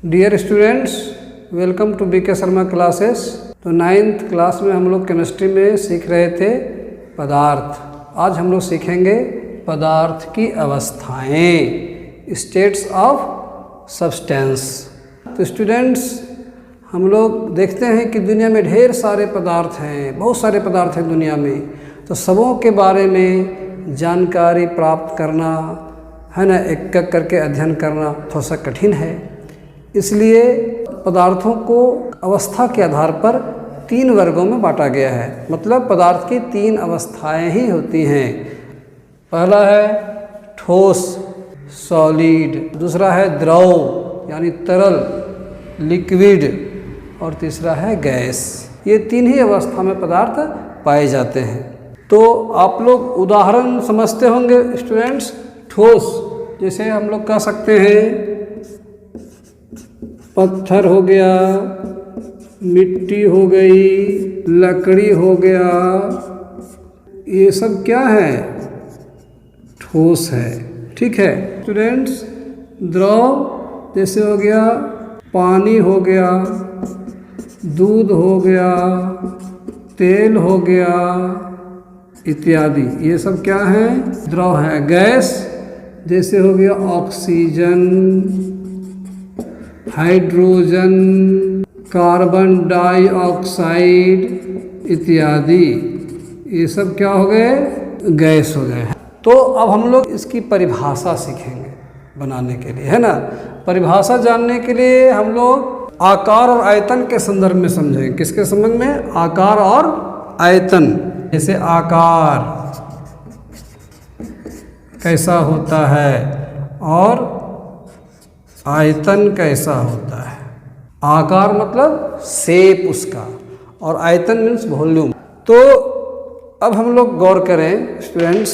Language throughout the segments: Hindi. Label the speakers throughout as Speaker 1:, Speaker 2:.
Speaker 1: Dear students, welcome to BK Sharma classes. तो 9th क्लास में हम लोग केमिस्ट्री में सीख रहे थे पदार्थ। आज हम लोग सीखेंगे पदार्थ की अवस्थाएं, स्टेट्स ऑफ सब्सटेंस। तो स्टूडेंट्स, हम लोग देखते हैं कि दुनिया में ढेर सारे पदार्थ हैं, बहुत सारे पदार्थ हैं दुनिया में। तो सबों के बारे में जानकारी प्राप्त करना है ना, एक एक करके अध्ययन करना थोड़ा सा कठिन है। इसलिए पदार्थों को अवस्था के आधार पर 3 वर्गों में बांटा गया है। मतलब पदार्थ की 3 अवस्थाएं ही होती हैं। पहला है ठोस, सॉलिड, दूसरा है द्रव यानी तरल, लिक्विड, और तीसरा है गैस। ये 3 ही अवस्था में पदार्थ पाए जाते हैं। तो आप लोग उदाहरण समझते होंगे स्टूडेंट्स। ठोस जैसे हम लोग कह सकते हैं पत्थर हो गया, मिट्टी हो गई, लकड़ी हो गया, ये सब क्या है? ठोस है। ठीक है स्टूडेंट्स। द्रव जैसे हो गया पानी हो गया, दूध हो गया, तेल हो गया इत्यादि, ये सब क्या है? द्रव है। गैस जैसे हो गया ऑक्सीजन, हाइड्रोजन, कार्बन डाइऑक्साइड इत्यादि, ये सब क्या हो गए? गैस हो गए। तो अब हम लोग इसकी परिभाषा सीखेंगे बनाने के लिए, है ना। परिभाषा जानने के लिए हम लोग आकार और आयतन के संदर्भ में समझेंगे। किसके संबंध में? आकार और आयतन। जैसे आकार कैसा होता है और आयतन कैसा होता है। आकार मतलब शेप उसका, और आयतन मीन्स वॉल्यूम। तो अब हम लोग गौर करें स्टूडेंट्स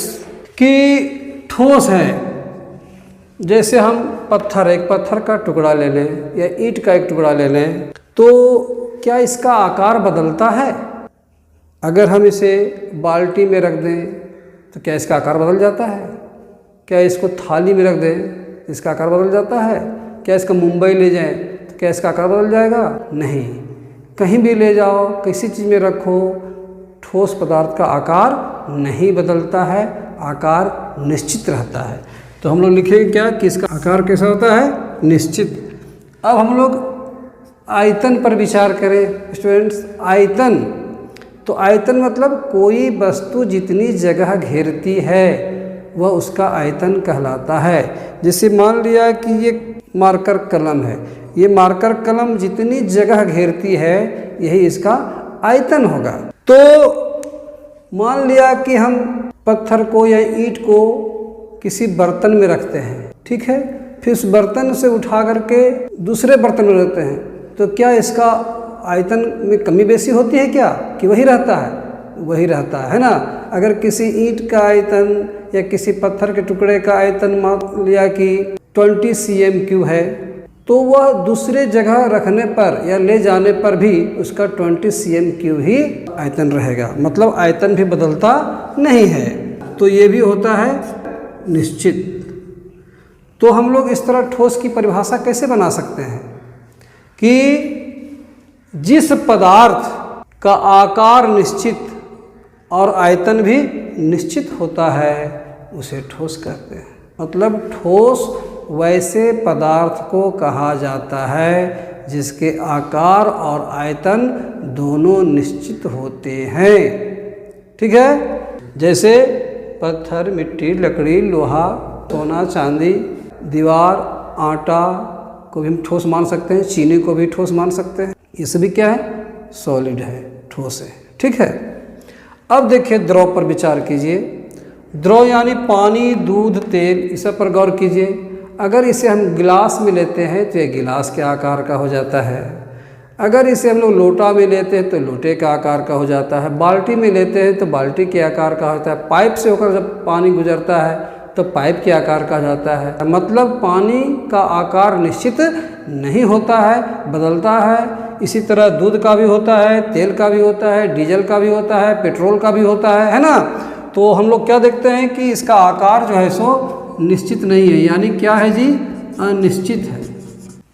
Speaker 1: कि ठोस है। जैसे हम एक पत्थर का टुकड़ा ले लें या ईंट का एक टुकड़ा ले लें, तो क्या इसका आकार बदलता है? अगर हम इसे बाल्टी में रख दें तो क्या इसका आकार बदल जाता है? क्या इसको थाली में रख दें, इसका आकार बदल जाता है? क्या इसका मुंबई ले जाएं तो क्या इसका आकार बदल जाएगा? नहीं। कहीं भी ले जाओ, किसी चीज़ में रखो, ठोस पदार्थ का आकार नहीं बदलता है, आकार निश्चित रहता है। तो हम लोग लिखेंगे क्या कि इसका आकार कैसा होता है? निश्चित। अब हम लोग आयतन पर विचार करें स्टूडेंट्स। आयतन, तो आयतन मतलब कोई वस्तु जितनी जगह घेरती है वह उसका आयतन कहलाता है। जैसे मान लिया कि ये मार्कर कलम है, ये मार्कर कलम जितनी जगह घेरती है यही इसका आयतन होगा। तो मान लिया कि हम पत्थर को या ईंट को किसी बर्तन में रखते हैं, ठीक है, फिर उस बर्तन से उठा करके दूसरे बर्तन में रखते हैं, तो क्या इसका आयतन में कमी बेसी होती है क्या, कि वही रहता है? वही रहता है ना। अगर किसी ईंट का आयतन या किसी पत्थर के टुकड़े का आयतन मान लिया कि 20 cm³ है, तो वह दूसरे जगह रखने पर या ले जाने पर भी उसका 20 cm³ ही आयतन रहेगा। मतलब आयतन भी बदलता नहीं है। तो ये भी होता है निश्चित। तो हम लोग इस तरह ठोस की परिभाषा कैसे बना सकते हैं कि जिस पदार्थ का आकार निश्चित और आयतन भी निश्चित होता है उसे ठोस कहते हैं। मतलब ठोस वैसे पदार्थ को कहा जाता है जिसके आकार और आयतन दोनों निश्चित होते हैं। ठीक है। जैसे पत्थर, मिट्टी, लकड़ी, लोहा, सोना, चांदी, दीवार, आटा को भी हम ठोस मान सकते हैं, चीनी को भी ठोस मान सकते हैं। ये सभी क्या है? सॉलिड है, ठोस है। ठीक है। अब देखिए द्रव पर विचार कीजिए। द्रव यानी पानी, दूध, तेल, इस सब पर गौर कीजिए। अगर इसे हम गिलास में लेते हैं तो ये गिलास के आकार का हो जाता है। अगर इसे हम लोग लोटा में लेते हैं तो लोटे का आकार का हो जाता है। बाल्टी में लेते हैं तो बाल्टी के आकार का होता है। पाइप से होकर जब पानी गुजरता है तो पाइप के आकार का जाता है। मतलब पानी का आकार निश्चित नहीं होता है, बदलता है। इसी तरह दूध का भी होता है, तेल का भी होता है, डीजल का भी होता है, पेट्रोल का भी होता है ना। तो हम लोग क्या देखते हैं कि इसका आकार जो है सो निश्चित नहीं है, यानी क्या है जी? अनिश्चित है।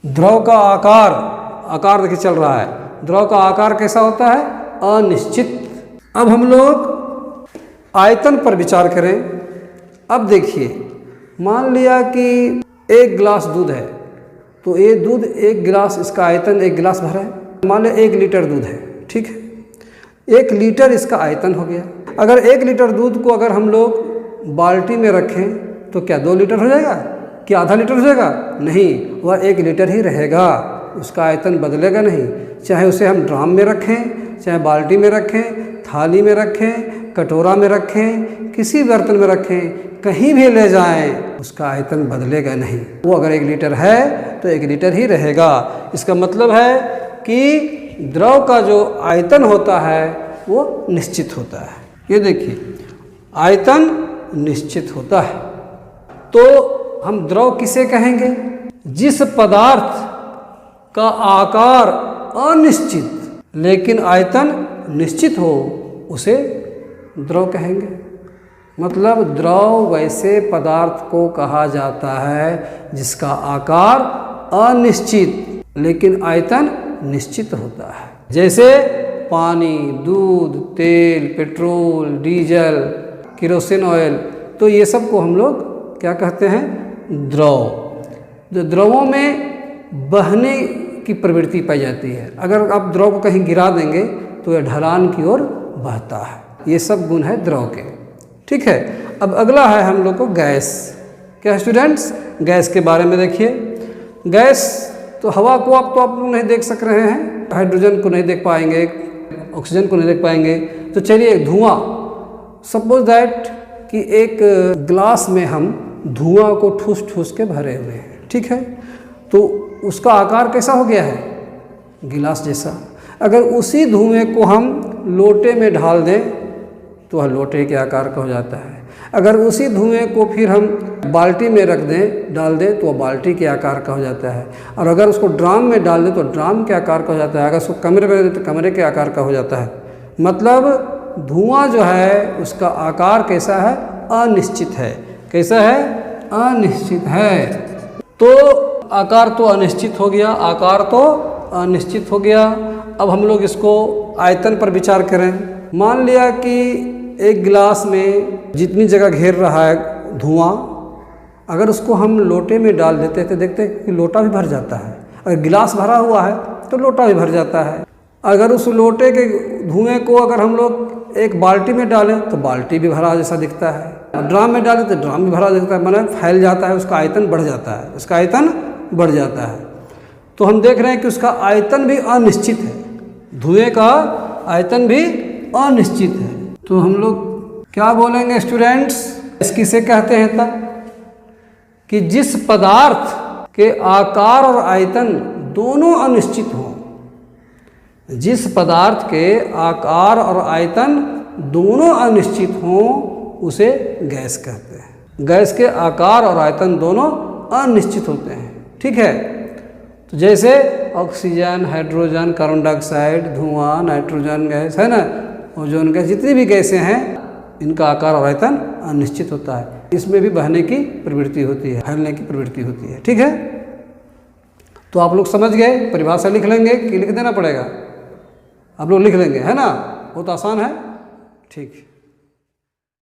Speaker 1: द्रव का आकार देखिए चल रहा है, द्रव का आकार कैसा होता है? अनिश्चित। अब हम लोग आयतन पर विचार करें। अब देखिए, मान लिया कि 1 गिलास दूध है, तो ये दूध 1 गिलास, इसका आयतन 1 गिलास भर है। मान लिया 1 लीटर दूध है, ठीक है, 1 लीटर इसका आयतन हो गया। अगर 1 लीटर दूध को अगर हम लोग बाल्टी में रखें तो क्या 2 लीटर हो जाएगा? क्या आधा लीटर हो जाएगा? नहीं, वह 1 लीटर ही रहेगा, उसका आयतन बदलेगा नहीं। चाहे उसे हम ड्राम में रखें, चाहे बाल्टी में रखें, थाली में रखें, कटोरा में रखें, किसी बर्तन में रखें, कहीं भी ले जाएं, उसका आयतन बदलेगा नहीं। वो अगर 1 लीटर है तो 1 लीटर ही रहेगा। इसका मतलब है कि द्रव का जो आयतन होता है वो निश्चित होता है। ये देखिए, आयतन निश्चित होता है। तो हम द्रव किसे कहेंगे? जिस पदार्थ का आकार अनिश्चित लेकिन आयतन निश्चित हो, उसे द्रव कहेंगे। मतलब द्रव वैसे पदार्थ को कहा जाता है जिसका आकार अनिश्चित लेकिन आयतन निश्चित होता है। जैसे पानी, दूध, तेल, पेट्रोल, डीजल, केरोसिन ऑयल, तो ये सब को हम लोग क्या कहते हैं? द्रव। जो द्रवों में बहने की प्रवृत्ति पाई जाती है। अगर आप द्रव को कहीं गिरा देंगे तो यह ढलान की ओर बहता है। ये सब गुण है द्रव के, ठीक है। अब अगला है हम लोग को गैस। क्या स्टूडेंट्स? गैस के बारे में देखिए। गैस तो हवा को आप लोग नहीं देख सक रहे हैं, हाइड्रोजन को नहीं देख पाएंगे, ऑक्सीजन को नहीं देख पाएंगे। तो चलिए धुआं, सपोज दैट कि एक ग्लास में हम धुआं को ठूस ठूस के भरे हुए हैं, ठीक है, तो उसका आकार कैसा हो गया है? गिलास जैसा। अगर उसी धुएं को हम लोटे में ढाल दें तो वह लोटे के आकार का हो जाता है। अगर उसी धुएं को फिर हम बाल्टी में रख दें, डाल दें, तो वह बाल्टी के आकार का हो जाता है। और अगर उसको ड्राम में डाल दें तो ड्राम के आकार का हो जाता है। अगर उसको कमरे में रख दें तो कमरे के आकार का हो जाता है। मतलब धुआं जो है उसका आकार कैसा है? अनिश्चित है। कैसा है? अनिश्चित है। तो आकार तो अनिश्चित हो गया, आकार तो अनिश्चित हो गया। अब हम लोग इसको आयतन पर विचार करें। मान लिया कि 1 गिलास में जितनी जगह घेर रहा है धुआं, अगर उसको हम लोटे में डाल देते तो देखते कि लोटा भी भर जाता है। अगर गिलास भरा हुआ है तो लोटा भी भर जाता है। अगर उस लोटे के धुएं को अगर हम लोग एक बाल्टी में डालें तो बाल्टी भी भरा जैसा दिखता है। ड्राम में डालें तो ड्राम भी भरा दिखता है, मतलब फैल जाता है, उसका आयतन बढ़ जाता है, उसका आयतन बढ़ जाता है। तो हम देख रहे हैं कि उसका आयतन भी अनिश्चित है, धुएं का आयतन भी अनिश्चित है। तो हम लोग क्या बोलेंगे स्टूडेंट्स? किसे कहते हैं तब? कि जिस पदार्थ के आकार और आयतन दोनों अनिश्चित हों, जिस पदार्थ के आकार और आयतन दोनों अनिश्चित हों उसे गैस कहते हैं। गैस के आकार और आयतन दोनों अनिश्चित होते हैं, ठीक है। तो जैसे ऑक्सीजन, हाइड्रोजन, कार्बन डाइऑक्साइड, धुआं, नाइट्रोजन गैस है ना, ओजोन गैस, जितनी भी गैसें हैं इनका आकार और आयतन अनिश्चित होता है। इसमें भी बहने की प्रवृत्ति होती है, फैलने की प्रवृत्ति होती है, ठीक है। तो आप लोग समझ गए, परिभाषा लिख लेंगे कि लिख देना पड़ेगा? आप लोग लिख लेंगे, है ना, बहुत आसान है, ठीक।